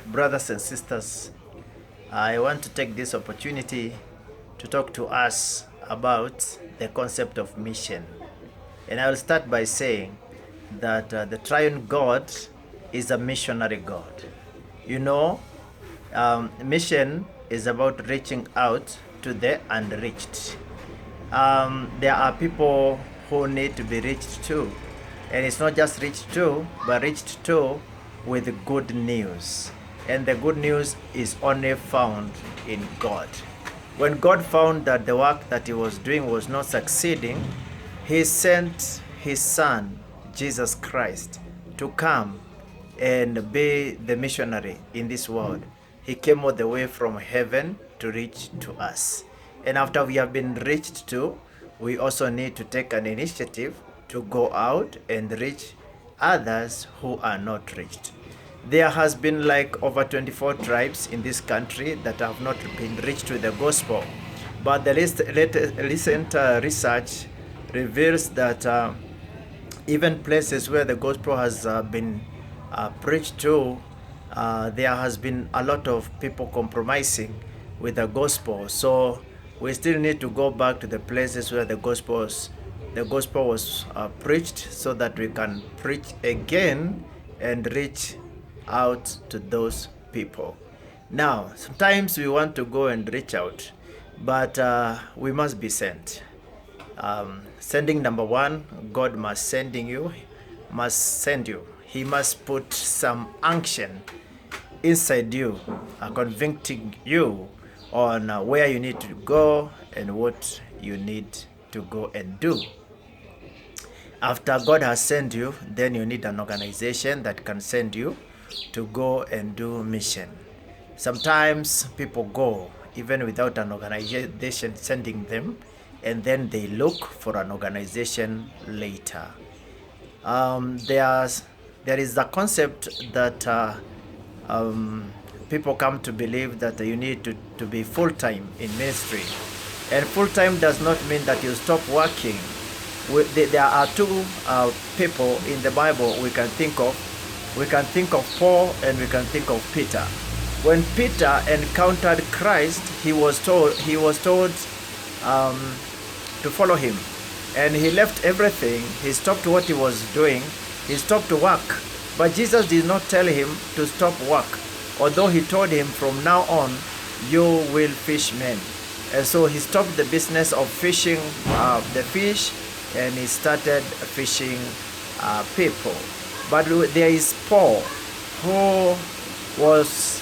Brothers and sisters, I want to take this opportunity to talk to us about the concept of mission. And I will start by saying that the triune God is a missionary God. You know, mission is about reaching out to the unreached. There are people who need to be reached to, and it's not just reached to, but reached to with good news. And the good news is only found in God. When God found that the work that he was doing was not succeeding, he sent his son, Jesus Christ, to come and be the missionary in this world. He came all the way from heaven to reach to us. And after we have been reached to, we also need to take an initiative to go out and reach others who are not reached. There has been like over 24 tribes in this country that have not been reached with the gospel. But the recent research reveals that even places where the gospel has been preached to, there has been a lot of people compromising with the gospel. So we still need to go back to the places where the gospel was preached, so that we can preach again and reach out to those people. Now, sometimes we want to go and reach out, but we must be sent. Sending number one, God must send you. He must put some unction inside you, convicting you on where you need to go and what you need to go and do. After God has sent you, then you need an organization that can send you to go and do mission. Sometimes people go even without an organization sending them, and then they look for an organization later. There is a concept that people come to believe that you need to be full-time in ministry. And full-time does not mean that you stop working. There are two people in the Bible we can think of. We can think of Paul and we can think of Peter. When Peter encountered Christ, he was told to follow him. And he left everything. He stopped what he was doing. He stopped to work. But Jesus did not tell him to stop work, although he told him, from now on, you will fish men. And so he stopped the business of fishing the fish, and he started fishing people. But there is Paul, who was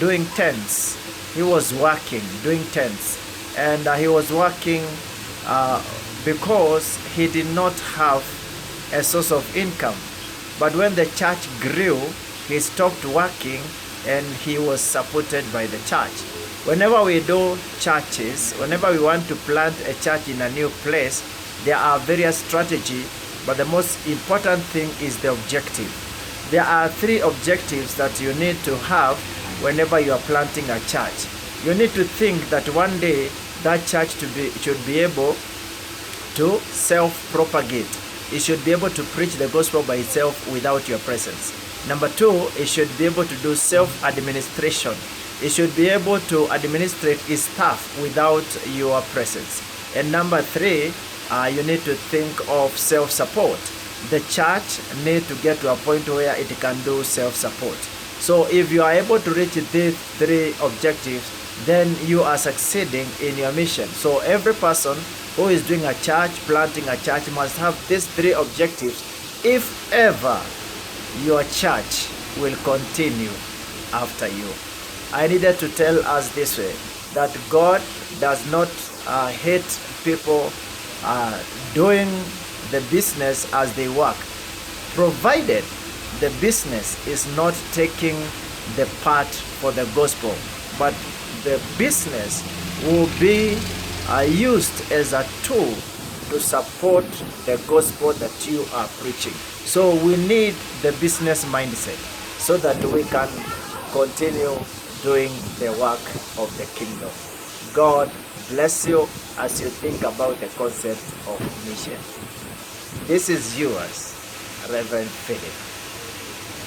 doing tents. He was working, doing tents. And he was working because he did not have a source of income. But when the church grew, he stopped working and he was supported by the church. Whenever we do churches, whenever we want to plant a church in a new place, there are various strategies, but the most important thing is the objective. There are three objectives that you need to have whenever you are planting a church. You need to think that one day that church should be able to self-propagate. It should be able to preach the gospel by itself without your presence. Number two, it should be able to do self-administration. It should be able to administrate its staff without your presence. And number three, you need to think of self-support. The church needs to get to a point where it can do self-support. So if you are able to reach these three objectives, then you are succeeding in your mission. So every person who is doing a church, planting a church, must have these three objectives if ever your church will continue after you. I needed to tell us this way, that God does not hate people doing the business as they work, provided the business is not taking the part for the gospel, but the business will be used as a tool to support the gospel that you are preaching. So we need the business mindset so that we can continue doing the work of the kingdom. God bless you as you think about the concept of mission. This is yours, Reverend Philip.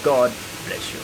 God bless you.